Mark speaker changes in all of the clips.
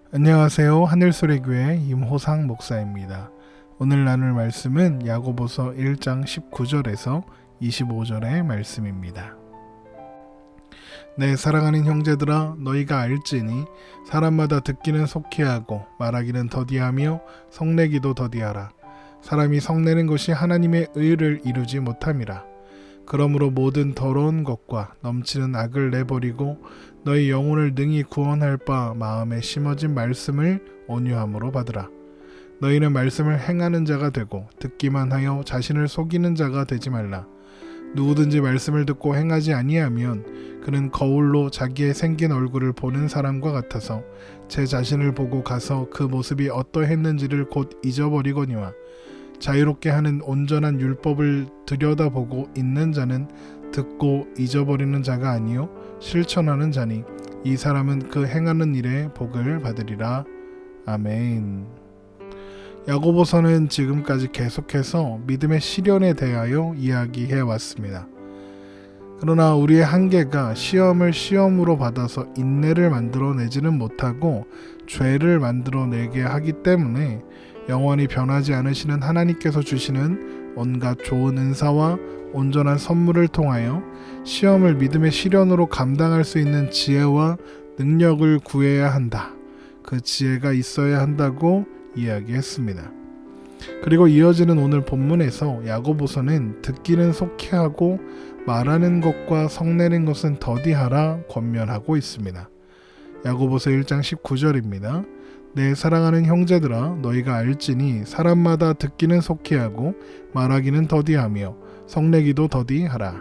Speaker 1: 안녕하세요. 하늘소리교회 임호상 목사입니다. 오늘 나눌 말씀은 야고보서 1장 19절에서 25절의 말씀입니다. 내 사랑하는 형제들아, 너희가 알지니 사람마다 듣기는 속히하고 말하기는 더디하며 성내기도 더디하라. 사람이 성내는 것이 하나님의 의를 이루지 못함이라. 그러므로 모든 더러운 것과 넘치는 악을 내버리고 너희 영혼을 능히 구원할 바 마음에 심어진 말씀을 온유함으로 받으라. 너희는 말씀을 행하는 자가 되고 듣기만 하여 자신을 속이는 자가 되지 말라. 누구든지 말씀을 듣고 행하지 아니하면 그는 거울로 자기의 생긴 얼굴을 보는 사람과 같아서 제 자신을 보고 가서 그 모습이 어떠했는지를 곧 잊어버리거니와, 자유롭게 하는 온전한 율법을 들여다보고 있는 자는 듣고 잊어버리는 자가 아니요 실천하는 자니 이 사람은 그 행하는 일에 복을 받으리라. 아멘. 야고보서는 지금까지 계속해서 믿음의 시련에 대하여 이야기해 왔습니다. 그러나 우리의 한계가 시험을 시험으로 받아서 인내를 만들어내지는 못하고 죄를 만들어내게 하기 때문에 영원히 변하지 않으시는 하나님께서 주시는 온갖 좋은 은사와 온전한 선물을 통하여 시험을 믿음의 시련으로 감당할 수 있는 지혜와 능력을 구해야 한다. 그 지혜가 있어야 한다고 이야기했습니다. 그리고 이어지는 오늘 본문에서 야고보서는 듣기는 속히하고 말하는 것과 성내는 것은 더디하라 권면하고 있습니다. 야고보서 1장 19절입니다. 내 사랑하는 형제들아, 너희가 알지니 사람마다 듣기는 속히하고 말하기는 더디하며 성내기도 더디하라.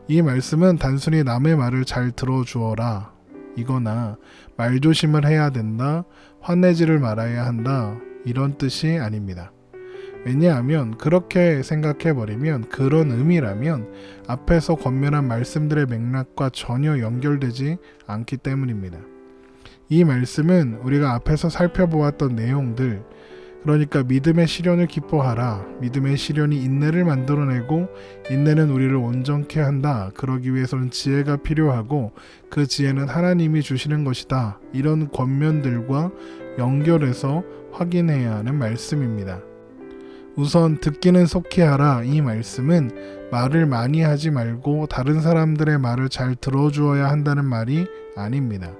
Speaker 1: 이 말씀은 단순히 남의 말을 잘 들어주어라 이거나 말조심을 해야 된다, 화내지를 말아야 한다 이런 뜻이 아닙니다. 왜냐하면 그렇게 생각해버리면, 그런 의미라면 앞에서 권면한 말씀들의 맥락과 전혀 연결되지 않기 때문입니다. 이 말씀은 우리가 앞에서 살펴보았던 내용들, 그러니까 믿음의 시련을 기뻐하라, 믿음의 시련이 인내를 만들어내고 인내는 우리를 온전케 한다, 그러기 위해서는 지혜가 필요하고 그 지혜는 하나님이 주시는 것이다, 이런 권면들과 연결해서 확인해야 하는 말씀입니다. 우선 듣기는 속히하라, 이 말씀은 말을 많이 하지 말고 다른 사람들의 말을 잘 들어주어야 한다는 말이 아닙니다.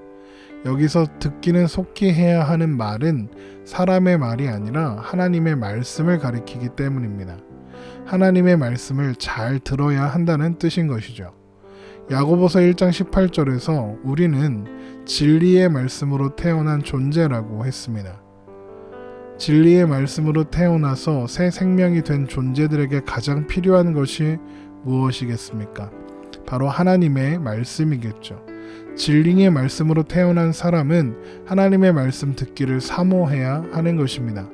Speaker 1: 여기서 듣기는 속히 해야 하는 말은 사람의 말이 아니라 하나님의 말씀을 가리키기 때문입니다. 하나님의 말씀을 잘 들어야 한다는 뜻인 것이죠. 야고보서 1장 18절에서 우리는 진리의 말씀으로 태어난 존재라고 했습니다. 진리의 말씀으로 태어나서 새 생명이 된 존재들에게 가장 필요한 것이 무엇이겠습니까? 바로 하나님의 말씀이겠죠. 진리의 말씀으로 태어난 사람은 하나님의 말씀 듣기를 사모해야 하는 것입니다.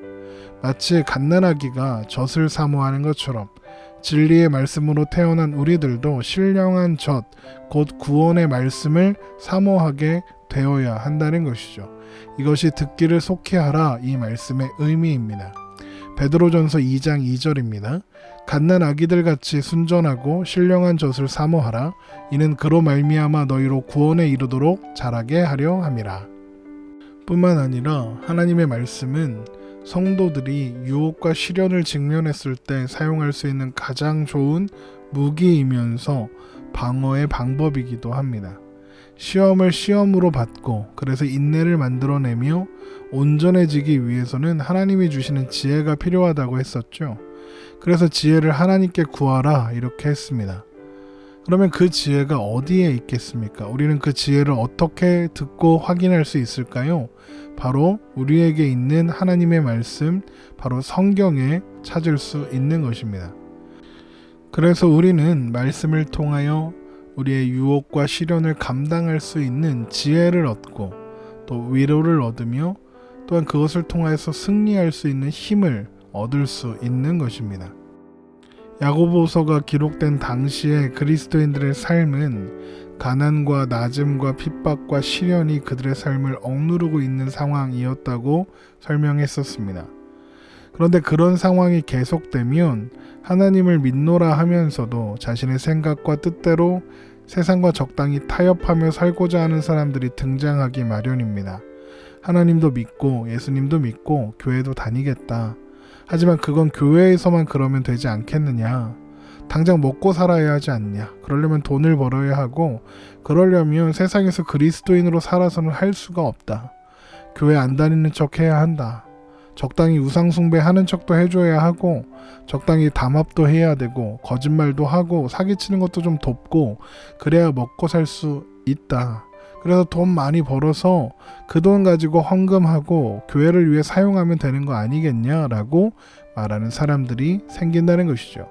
Speaker 1: 마치 갓난아기가 젖을 사모하는 것처럼 진리의 말씀으로 태어난 우리들도 신령한 젖, 곧 구원의 말씀을 사모하게 되어야 한다는 것이죠. 이것이 듣기를 속히하라, 이 말씀의 의미입니다. 베드로전서 2장 2절입니다. 갓난아기들 같이 순전하고 신령한 젖을 사모하라. 이는 그로 말미암아 너희로 구원에 이르도록 자라게 하려 함이라. 뿐만 아니라 하나님의 말씀은 성도들이 유혹과 시련을 직면했을 때 사용할 수 있는 가장 좋은 무기이면서 방어의 방법이기도 합니다. 시험을 시험으로 받고 그래서 인내를 만들어내며 온전해지기 위해서는 하나님이 주시는 지혜가 필요하다고 했었죠. 그래서 지혜를 하나님께 구하라 이렇게 했습니다. 그러면 그 지혜가 어디에 있겠습니까? 우리는 그 지혜를 어떻게 듣고 확인할 수 있을까요? 바로 우리에게 있는 하나님의 말씀, 바로 성경에 찾을 수 있는 것입니다. 그래서 우리는 말씀을 통하여 우리의 유혹과 시련을 감당할 수 있는 지혜를 얻고 또 위로를 얻으며 또한 그것을 통해서 승리할 수 있는 힘을 얻을 수 있는 것입니다. 야고보서가 기록된 당시에 그리스도인들의 삶은 가난과 낮음과 핍박과 시련이 그들의 삶을 억누르고 있는 상황이었다고 설명했었습니다. 그런데 그런 상황이 계속되면 하나님을 믿노라 하면서도 자신의 생각과 뜻대로 세상과 적당히 타협하며 살고자 하는 사람들이 등장하기 마련입니다. 하나님도 믿고 예수님도 믿고 교회도 다니겠다. 하지만 그건 교회에서만 그러면 되지 않겠느냐. 당장 먹고 살아야 하지 않냐. 그러려면 돈을 벌어야 하고 그러려면 세상에서 그리스도인으로 살아서는 할 수가 없다. 교회 안 다니는 척 해야 한다. 적당히 우상숭배하는 척도 해줘야 하고 적당히 담합도 해야 되고 거짓말도 하고 사기치는 것도 좀 돕고 그래야 먹고 살 수 있다. 그래서 돈 많이 벌어서 그 돈 가지고 헌금하고 교회를 위해 사용하면 되는 거 아니겠냐라고 말하는 사람들이 생긴다는 것이죠.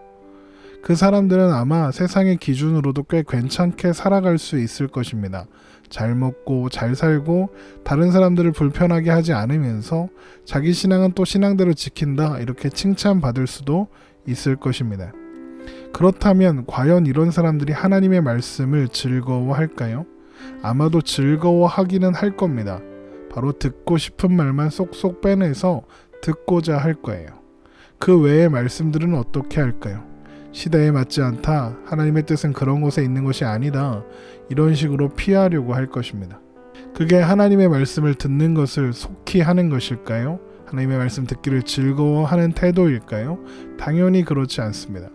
Speaker 1: 그 사람들은 아마 세상의 기준으로도 꽤 괜찮게 살아갈 수 있을 것입니다. 잘 먹고 잘 살고 다른 사람들을 불편하게 하지 않으면서 자기 신앙은 또 신앙대로 지킨다 이렇게 칭찬받을 수도 있을 것입니다. 그렇다면 과연 이런 사람들이 하나님의 말씀을 즐거워할까요? 아마도 즐거워하기는 할 겁니다. 바로 듣고 싶은 말만 쏙쏙 빼내서 듣고자 할 거예요. 그 외의 말씀들은 어떻게 할까요? 시대에 맞지 않다. 하나님의 뜻은 그런 곳에 있는 것이 아니다. 이런 식으로 피하려고 할 것입니다. 그게 하나님의 말씀을 듣는 것을 속히 하는 것일까요? 하나님의 말씀 듣기를 즐거워하는 태도일까요? 당연히 그렇지 않습니다.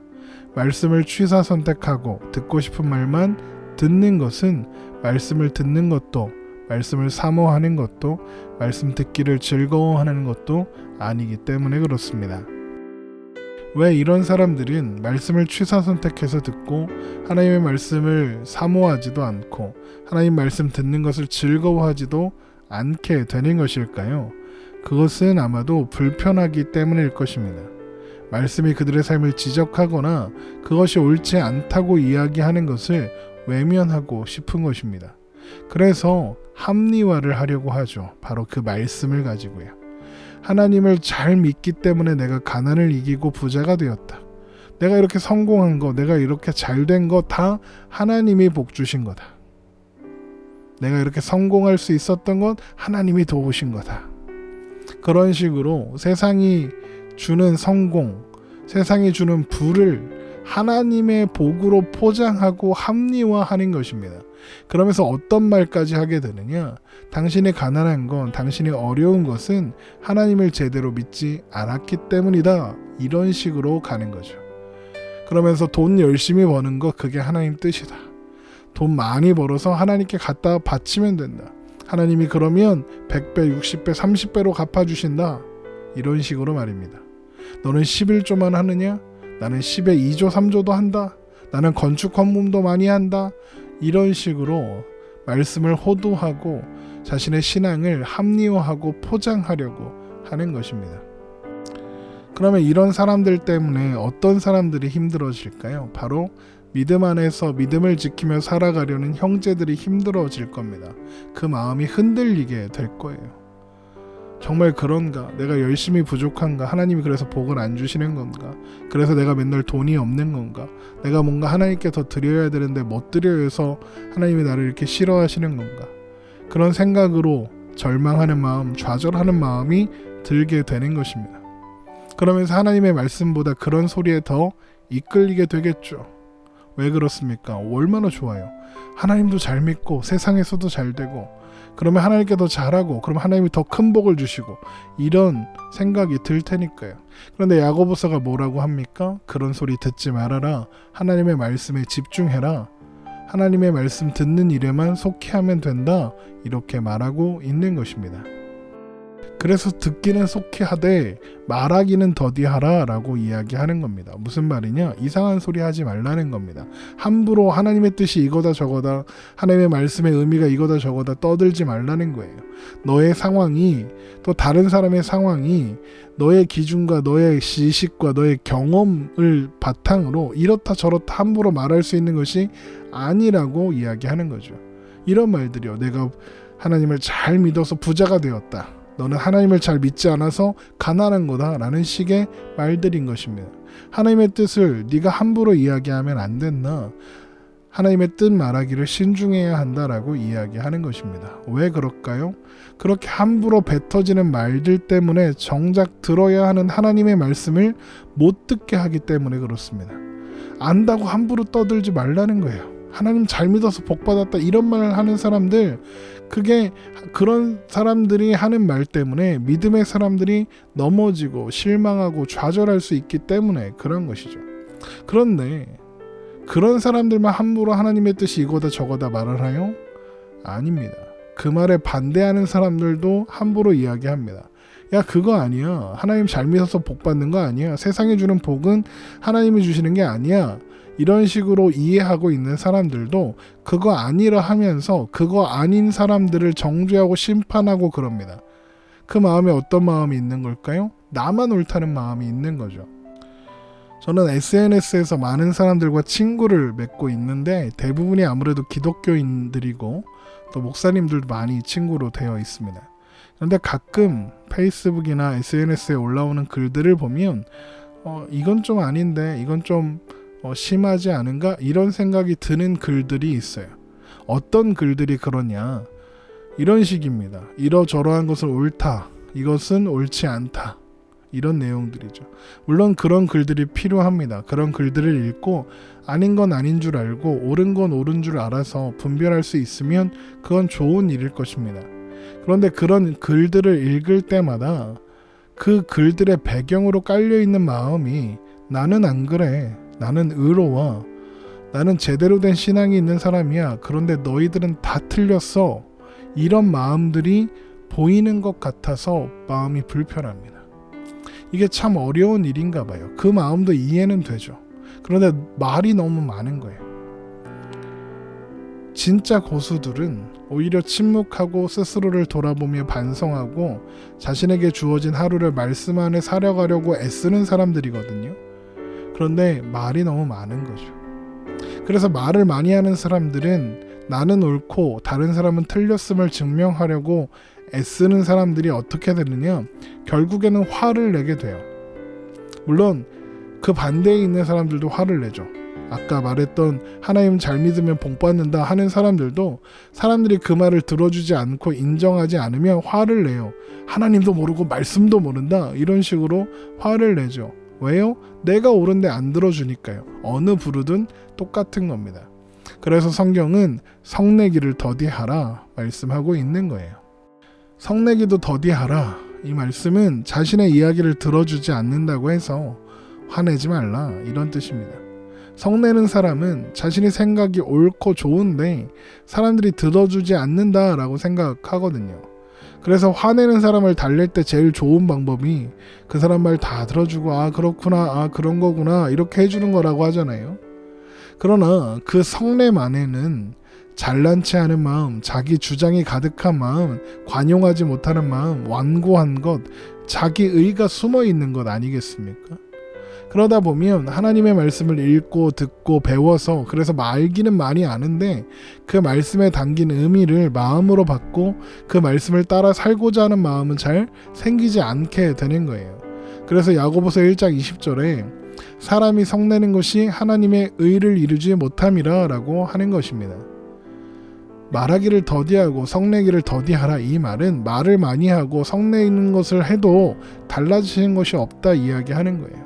Speaker 1: 말씀을 취사 선택하고 듣고 싶은 말만 듣는 것은 말씀을 듣는 것도 말씀을 사모하는 것도 말씀 듣기를 즐거워하는 것도 아니기 때문에 그렇습니다. 왜 이런 사람들은 말씀을 취사 선택해서 듣고 하나님의 말씀을 사모하지도 않고 하나님 말씀 듣는 것을 즐거워하지도 않게 되는 것일까요? 그것은 아마도 불편하기 때문일 것입니다. 말씀이 그들의 삶을 지적하거나 그것이 옳지 않다고 이야기하는 것을 외면하고 싶은 것입니다. 그래서 합리화를 하려고 하죠. 바로 그 말씀을 가지고요. 하나님을 잘 믿기 때문에 내가 가난을 이기고 부자가 되었다. 내가 이렇게 성공한 거, 내가 이렇게 잘된 거 다 하나님이 복 주신 거다. 내가 이렇게 성공할 수 있었던 건 하나님이 도우신 거다. 그런 식으로 세상이 주는 성공, 세상이 주는 부를 하나님의 복으로 포장하고 합리화하는 것입니다. 그러면서 어떤 말까지 하게 되느냐? 당신이 가난한 건, 당신이 어려운 것은 하나님을 제대로 믿지 않았기 때문이다. 이런 식으로 가는 거죠. 그러면서 돈 열심히 버는 거 그게 하나님 뜻이다. 돈 많이 벌어서 하나님께 갖다 바치면 된다. 하나님이 그러면 100배, 60배, 30배로 갚아주신다. 이런 식으로 말입니다. 너는 11조만 하느냐? 나는 10에 2조, 3조도 한다. 나는 건축 헌금도 많이 한다. 이런 식으로 말씀을 호도하고 자신의 신앙을 합리화하고 포장하려고 하는 것입니다. 그러면 이런 사람들 때문에 어떤 사람들이 힘들어질까요? 바로 믿음 안에서 믿음을 지키며 살아가려는 형제들이 힘들어질 겁니다. 그 마음이 흔들리게 될 거예요. 정말 그런가? 내가 열심히 부족한가? 하나님이 그래서 복을 안 주시는 건가? 그래서 내가 맨날 돈이 없는 건가? 내가 뭔가 하나님께 더 드려야 되는데 못 드려야 해서 하나님이 나를 이렇게 싫어하시는 건가? 그런 생각으로 절망하는 마음, 좌절하는 마음이 들게 되는 것입니다. 그러면서 하나님의 말씀보다 그런 소리에 더 이끌리게 되겠죠. 왜 그렇습니까? 얼마나 좋아요. 하나님도 잘 믿고 세상에서도 잘 되고 그러면 하나님께 더 잘하고 그럼 하나님이 더 큰 복을 주시고 이런 생각이 들 테니까요. 그런데 야고보서가 뭐라고 합니까? 그런 소리 듣지 말아라. 하나님의 말씀에 집중해라. 하나님의 말씀 듣는 일에만 속히 하면 된다. 이렇게 말하고 있는 것입니다. 그래서 듣기는 속히 하되 말하기는 더디하라 라고 이야기하는 겁니다. 무슨 말이냐? 이상한 소리 하지 말라는 겁니다. 함부로 하나님의 뜻이 이거다 저거다, 하나님의 말씀의 의미가 이거다 저거다 떠들지 말라는 거예요. 너의 상황이 또 다른 사람의 상황이 너의 기준과 너의 지식과 너의 경험을 바탕으로 이렇다 저렇다 함부로 말할 수 있는 것이 아니라고 이야기하는 거죠. 이런 말들이요. 내가 하나님을 잘 믿어서 부자가 되었다. 너는 하나님을 잘 믿지 않아서 가난한 거다 라는 식의 말들인 것입니다. 하나님의 뜻을 네가 함부로 이야기하면 안 된다. 하나님의 뜻 말하기를 신중해야 한다라고 이야기하는 것입니다. 왜 그럴까요? 그렇게 함부로 뱉어지는 말들 때문에 정작 들어야 하는 하나님의 말씀을 못 듣게 하기 때문에 그렇습니다. 안다고 함부로 떠들지 말라는 거예요. 하나님 잘 믿어서 복 받았다 이런 말을 하는 사람들 그게 그런 사람들이 하는 말 때문에 믿음의 사람들이 넘어지고 실망하고 좌절할 수 있기 때문에 그런 것이죠. 그런데 그런 사람들만 함부로 하나님의 뜻이 이거다 저거다 말을 하요? 아닙니다. 그 말에 반대하는 사람들도 함부로 이야기합니다. 야, 그거 아니야. 하나님 잘 믿어서 복 받는 거 아니야. 세상에 주는 복은 하나님이 주시는 게 아니야. 이런 식으로 이해하고 있는 사람들도 그거 아니라 하면서 그거 아닌 사람들을 정죄하고 심판하고 그럽니다. 그 마음에 어떤 마음이 있는 걸까요? 나만 옳다는 마음이 있는 거죠. 저는 SNS에서 많은 사람들과 친구를 맺고 있는데 대부분이 아무래도 기독교인들이고 또 목사님들도 많이 친구로 되어 있습니다. 그런데 가끔 페이스북이나 SNS에 올라오는 글들을 보면 이건 좀 아닌데 이건 좀 심하지 않은가? 이런 생각이 드는 글들이 있어요. 어떤 글들이 그러냐? 이런 식입니다. 이러저러한 것은 옳다. 이것은 옳지 않다. 이런 내용들이죠. 물론 그런 글들이 필요합니다. 그런 글들을 읽고 아닌 건 아닌 줄 알고 옳은 건 옳은 줄 알아서 분별할 수 있으면 그건 좋은 일일 것입니다. 그런데 그런 글들을 읽을 때마다 그 글들의 배경으로 깔려있는 마음이 나는 안 그래. 나는 의로워. 나는 제대로 된 신앙이 있는 사람이야. 그런데 너희들은 다 틀렸어. 이런 마음들이 보이는 것 같아서 마음이 불편합니다. 이게 참 어려운 일인가 봐요. 그 마음도 이해는 되죠. 그런데 말이 너무 많은 거예요. 진짜 고수들은 오히려 침묵하고 스스로를 돌아보며 반성하고 자신에게 주어진 하루를 말씀 안에 살아가려고 애쓰는 사람들이거든요. 그런데 말이 너무 많은 거죠. 그래서 말을 많이 하는 사람들은 나는 옳고 다른 사람은 틀렸음을 증명하려고 애쓰는 사람들이 어떻게 되느냐? 결국에는 화를 내게 돼요. 물론 그 반대에 있는 사람들도 화를 내죠. 아까 말했던 하나님 잘 믿으면 복 받는다 하는 사람들도 사람들이 그 말을 들어주지 않고 인정하지 않으면 화를 내요. 하나님도 모르고 말씀도 모른다 이런 식으로 화를 내죠. 왜요? 내가 옳은데 안 들어주니까요. 어느 부류든 똑같은 겁니다. 그래서 성경은 성내기를 더디하라 말씀하고 있는 거예요. 성내기도 더디하라 이 말씀은 자신의 이야기를 들어주지 않는다고 해서 화내지 말라 이런 뜻입니다. 성내는 사람은 자신의 생각이 옳고 좋은데 사람들이 들어주지 않는다라고 생각하거든요. 그래서 화내는 사람을 달랠 때 제일 좋은 방법이 그 사람 말 다 들어주고 아 그렇구나 아 그런 거구나 이렇게 해주는 거라고 하잖아요. 그러나 그 성내만에는 잘난 체 하는 마음, 자기 주장이 가득한 마음, 관용하지 못하는 마음, 완고한 것, 자기 의가 숨어 있는 것 아니겠습니까? 그러다 보면 하나님의 말씀을 읽고 듣고 배워서 그래서 알기는 많이 아는데 그 말씀에 담긴 의미를 마음으로 받고 그 말씀을 따라 살고자 하는 마음은 잘 생기지 않게 되는 거예요. 그래서 야고보서 1장 20절에 사람이 성내는 것이 하나님의 의를 이루지 못함이라 라고 하는 것입니다. 말하기를 더디하고 성내기를 더디하라 이 말은 말을 많이 하고 성내는 것을 해도 달라지는 것이 없다 이야기하는 거예요.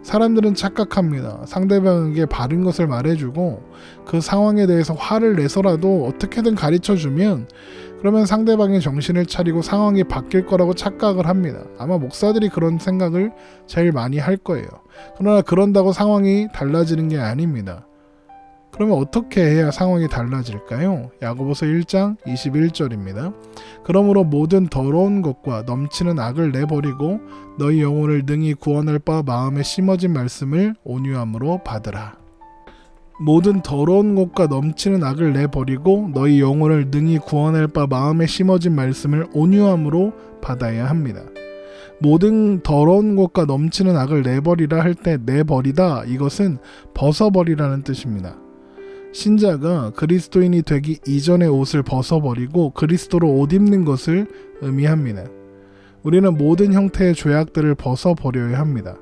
Speaker 1: 사람들은 착각합니다. 상대방에게 바른 것을 말해주고 그 상황에 대해서 화를 내서라도 어떻게든 가르쳐주면 그러면 상대방의 정신을 차리고 상황이 바뀔 거라고 착각을 합니다. 아마 목사들이 그런 생각을 제일 많이 할 거예요. 그러나 그런다고 상황이 달라지는 게 아닙니다. 그러면 어떻게 해야 상황이 달라질까요? 야고보서 1장 21절입니다. 그러므로 모든 더러운 것과 넘치는 악을 내버리고 너희 영혼을 능히 구원할 바 마음에 심어진 말씀을 온유함으로 받으라. 모든 더러운 것과 넘치는 악을 내버리고 너희 영혼을 능히 구원할 바 마음에 심어진 말씀을 온유함으로 받아야 합니다. 모든 더러운 것과 넘치는 악을 내버리라 할 때 내버리다 이것은 벗어버리라는 뜻입니다. 신자가 그리스도인이 되기 이전의 옷을 벗어버리고 그리스도로 옷 입는 것을 의미합니다. 우리는 모든 형태의 죄악들을 벗어버려야 합니다.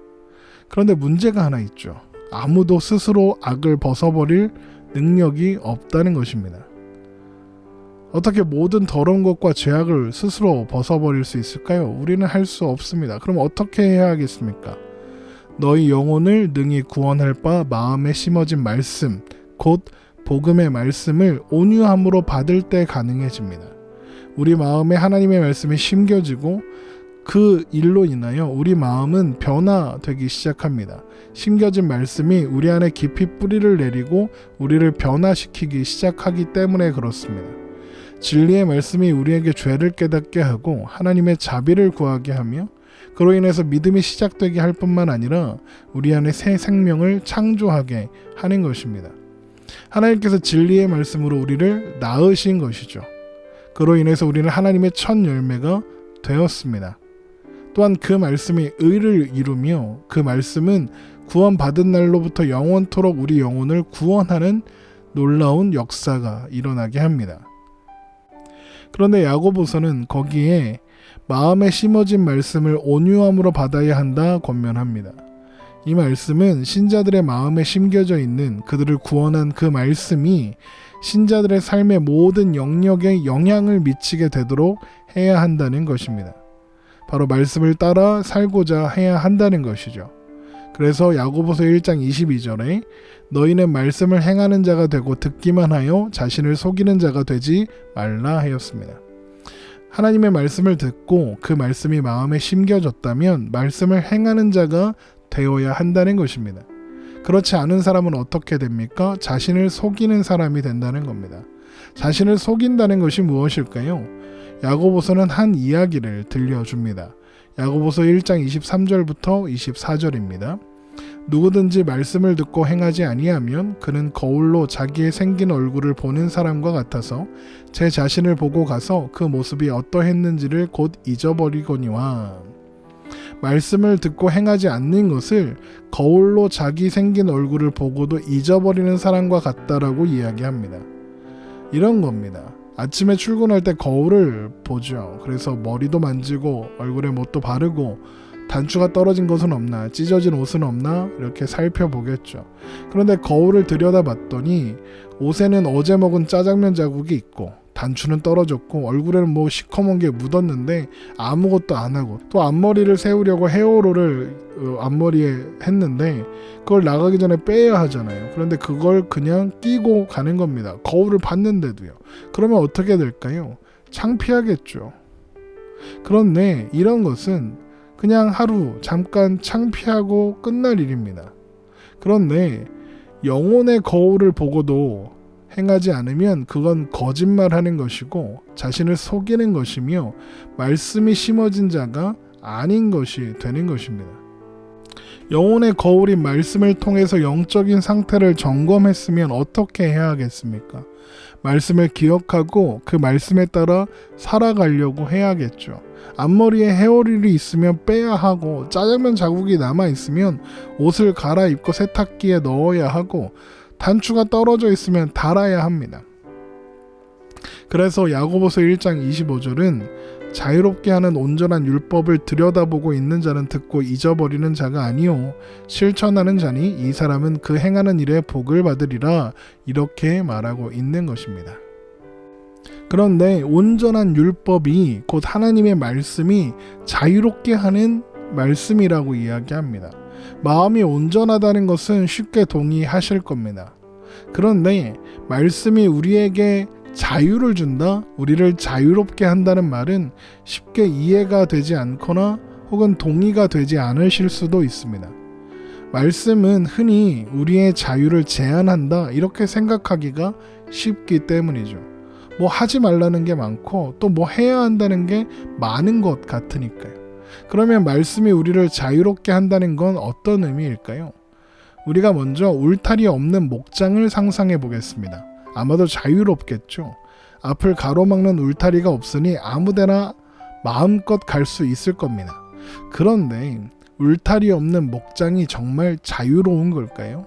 Speaker 1: 그런데 문제가 하나 있죠. 아무도 스스로 악을 벗어버릴 능력이 없다는 것입니다. 어떻게 모든 더러운 것과 죄악을 스스로 벗어버릴 수 있을까요? 우리는 할 수 없습니다. 그럼 어떻게 해야 하겠습니까? 너희 영혼을 능히 구원할 바 마음에 심어진 말씀, 곧 복음의 말씀을 온유함으로 받을 때 가능해집니다. 우리 마음에 하나님의 말씀이 심겨지고 그 일로 인하여 우리 마음은 변화되기 시작합니다. 심겨진 말씀이 우리 안에 깊이 뿌리를 내리고 우리를 변화시키기 시작하기 때문에 그렇습니다. 진리의 말씀이 우리에게 죄를 깨닫게 하고 하나님의 자비를 구하게 하며 그로 인해서 믿음이 시작되게 할 뿐만 아니라 우리 안에 새 생명을 창조하게 하는 것입니다. 하나님께서 진리의 말씀으로 우리를 낳으신 것이죠. 그로 인해서 우리는 하나님의 첫 열매가 되었습니다. 또한 그 말씀이 의를 이루며 그 말씀은 구원받은 날로부터 영원토록 우리 영혼을 구원하는 놀라운 역사가 일어나게 합니다. 그런데 야고보서는 거기에 마음에 심어진 말씀을 온유함으로 받아야 한다 권면합니다. 이 말씀은 신자들의 마음에 심겨져 있는 그들을 구원한 그 말씀이 신자들의 삶의 모든 영역에 영향을 미치게 되도록 해야 한다는 것입니다. 바로 말씀을 따라 살고자 해야 한다는 것이죠. 그래서 야고보서 1장 22절에 너희는 말씀을 행하는 자가 되고 듣기만 하여 자신을 속이는 자가 되지 말라 하였습니다. 하나님의 말씀을 듣고 그 말씀이 마음에 심겨졌다면 말씀을 행하는 자가 되어야 한다는 것입니다. 그렇지 않은 사람은 어떻게 됩니까? 자신을 속이는 사람이 된다는 겁니다. 자신을 속인다는 것이 무엇일까요? 야고보서는 한 이야기를 들려줍니다. 야고보서 1장 23절부터 24절입니다. 누구든지 말씀을 듣고 행하지 아니하면 그는 거울로 자기의 생긴 얼굴을 보는 사람과 같아서 제 자신을 보고 가서 그 모습이 어떠했는지를 곧 잊어버리거니와 말씀을 듣고 행하지 않는 것을 거울로 자기 생긴 얼굴을 보고도 잊어버리는 사람과 같다라고 이야기합니다. 이런 겁니다. 아침에 출근할 때 거울을 보죠. 그래서 머리도 만지고 얼굴에 뭣도 바르고 단추가 떨어진 것은 없나, 찢어진 옷은 없나 이렇게 살펴보겠죠. 그런데 거울을 들여다봤더니 옷에는 어제 먹은 짜장면 자국이 있고 단추는 떨어졌고 얼굴에는 뭐 시커먼 게 묻었는데 아무것도 안 하고 또 앞머리를 세우려고 헤어롤을 앞머리에 했는데 그걸 나가기 전에 빼야 하잖아요. 그런데 그걸 그냥 끼고 가는 겁니다. 거울을 봤는데도요. 그러면 어떻게 될까요? 창피하겠죠. 그런데 이런 것은 그냥 하루 잠깐 창피하고 끝날 일입니다. 그런데 영혼의 거울을 보고도 행하지 않으면 그건 거짓말하는 것이고 자신을 속이는 것이며 말씀이 심어진 자가 아닌 것이 되는 것입니다. 영혼의 거울인 말씀을 통해서 영적인 상태를 점검했으면 어떻게 해야 하겠습니까? 말씀을 기억하고 그 말씀에 따라 살아가려고 해야겠죠. 앞머리에 헤어롤이 있으면 빼야 하고 짜장면 자국이 남아있으면 옷을 갈아입고 세탁기에 넣어야 하고 단추가 떨어져 있으면 달아야 합니다. 그래서 야고보서 1장 25절은 자유롭게 하는 온전한 율법을 들여다보고 있는 자는 듣고 잊어버리는 자가 아니요 실천하는 자니 이 사람은 그 행하는 일에 복을 받으리라 이렇게 말하고 있는 것입니다. 그런데 온전한 율법이 곧 하나님의 말씀이 자유롭게 하는 말씀이라고 이야기합니다. 마음이 온전하다는 것은 쉽게 동의하실 겁니다. 그런데 말씀이 우리에게 자유를 준다, 우리를 자유롭게 한다는 말은 쉽게 이해가 되지 않거나 혹은 동의가 되지 않으실 수도 있습니다. 말씀은 흔히 우리의 자유를 제한한다 이렇게 생각하기가 쉽기 때문이죠. 뭐 하지 말라는 게 많고 또 뭐 해야 한다는 게 많은 것 같으니까요. 그러면 말씀이 우리를 자유롭게 한다는 건 어떤 의미일까요? 우리가 먼저 울타리 없는 목장을 상상해 보겠습니다. 아마도 자유롭겠죠. 앞을 가로막는 울타리가 없으니 아무데나 마음껏 갈 수 있을 겁니다. 그런데 울타리 없는 목장이 정말 자유로운 걸까요?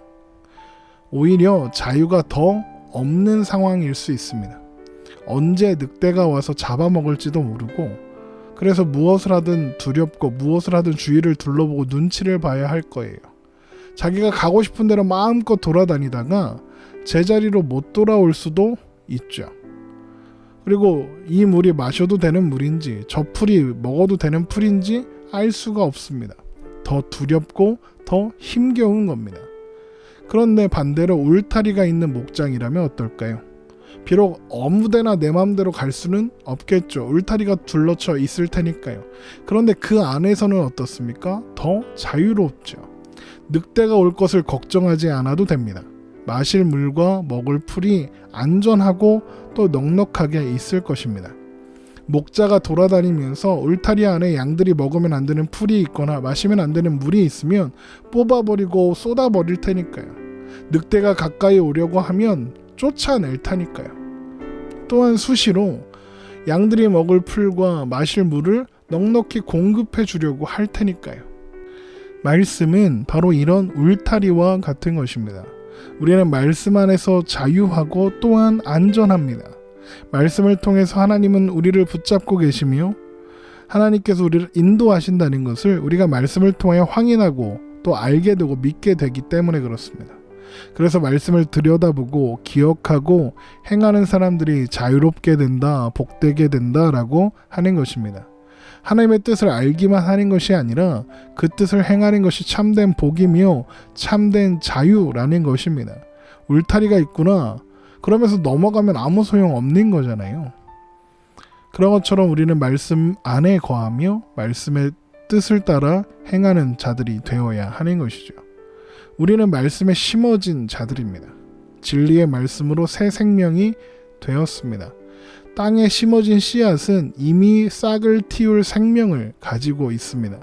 Speaker 1: 오히려 자유가 더 없는 상황일 수 있습니다. 언제 늑대가 와서 잡아먹을지도 모르고 그래서 무엇을 하든 두렵고 무엇을 하든 주위를 둘러보고 눈치를 봐야 할 거예요. 자기가 가고 싶은 대로 마음껏 돌아다니다가 제자리로 못 돌아올 수도 있죠. 그리고 이 물이 마셔도 되는 물인지 저 풀이 먹어도 되는 풀인지 알 수가 없습니다. 더 두렵고 더 힘겨운 겁니다. 그런데 반대로 울타리가 있는 목장이라면 어떨까요? 비록 아무데나 내 마음대로 갈 수는 없겠죠. 울타리가 둘러쳐 있을 테니까요. 그런데 그 안에서는 어떻습니까? 더 자유롭죠. 늑대가 올 것을 걱정하지 않아도 됩니다. 마실 물과 먹을 풀이 안전하고 또 넉넉하게 있을 것입니다. 목자가 돌아다니면서 울타리 안에 양들이 먹으면 안 되는 풀이 있거나 마시면 안 되는 물이 있으면 뽑아버리고 쏟아버릴 테니까요. 늑대가 가까이 오려고 하면 쫓아낼 테니까요. 또한 수시로 양들이 먹을 풀과 마실 물을 넉넉히 공급해 주려고 할 테니까요. 말씀은 바로 이런 울타리와 같은 것입니다. 우리는 말씀 안에서 자유하고 또한 안전합니다. 말씀을 통해서 하나님은 우리를 붙잡고 계시며 하나님께서 우리를 인도하신다는 것을 우리가 말씀을 통해 확인하고 또 알게 되고 믿게 되기 때문에 그렇습니다. 그래서 말씀을 들여다보고 기억하고 행하는 사람들이 자유롭게 된다, 복되게 된다라고 하는 것입니다. 하나님의 뜻을 알기만 하는 것이 아니라 그 뜻을 행하는 것이 참된 복이며 참된 자유라는 것입니다. 울타리가 있구나. 그러면서 넘어가면 아무 소용 없는 거잖아요. 그런 것처럼 우리는 말씀 안에 거하며 말씀의 뜻을 따라 행하는 자들이 되어야 하는 것이죠. 우리는 말씀에 심어진 자들입니다. 진리의 말씀으로 새 생명이 되었습니다. 땅에 심어진 씨앗은 이미 싹을 틔울 생명을 가지고 있습니다.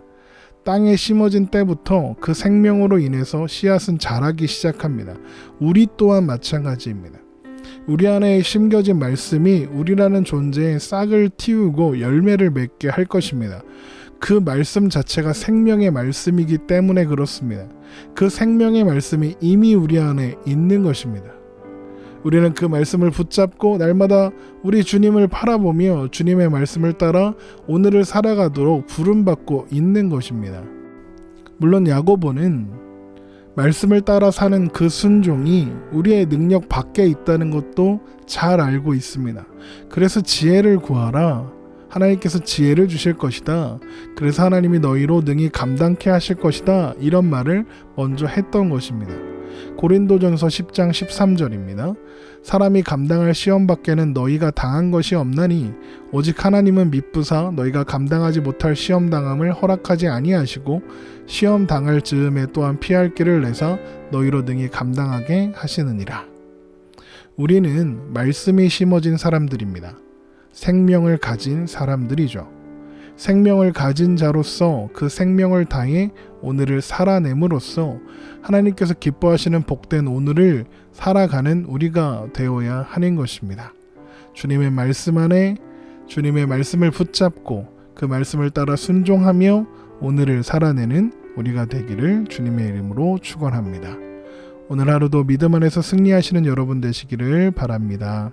Speaker 1: 땅에 심어진 때부터 그 생명으로 인해서 씨앗은 자라기 시작합니다. 우리 또한 마찬가지입니다. 우리 안에 심겨진 말씀이 우리라는 존재의 싹을 틔우고 열매를 맺게 할 것입니다. 그 말씀 자체가 생명의 말씀이기 때문에 그렇습니다. 그 생명의 말씀이 이미 우리 안에 있는 것입니다. 우리는 그 말씀을 붙잡고 날마다 우리 주님을 바라보며 주님의 말씀을 따라 오늘을 살아가도록 부름받고 있는 것입니다. 물론 야고보는 말씀을 따라 사는 그 순종이 우리의 능력 밖에 있다는 것도 잘 알고 있습니다. 그래서 지혜를 구하라. 하나님께서 지혜를 주실 것이다. 그래서 하나님이 너희로 능히 감당케 하실 것이다. 이런 말을 먼저 했던 것입니다. 고린도전서 10장 13절입니다. 사람이 감당할 시험 밖에는 너희가 당한 것이 없나니 오직 하나님은 미쁘사 너희가 감당하지 못할 시험 당함을 허락하지 아니하시고 시험 당할 즈음에 또한 피할 길을 내사 너희로 능히 감당하게 하시느니라. 우리는 말씀이 심어진 사람들입니다. 생명을 가진 사람들이죠. 생명을 가진 자로서 그 생명을 다해 오늘을 살아냄으로써 하나님께서 기뻐하시는 복된 오늘을 살아가는 우리가 되어야 하는 것입니다. 주님의 말씀 안에 주님의 말씀을 붙잡고 그 말씀을 따라 순종하며 오늘을 살아내는 우리가 되기를 주님의 이름으로 축원합니다. 오늘 하루도 믿음 안에서 승리하시는 여러분 되시기를 바랍니다.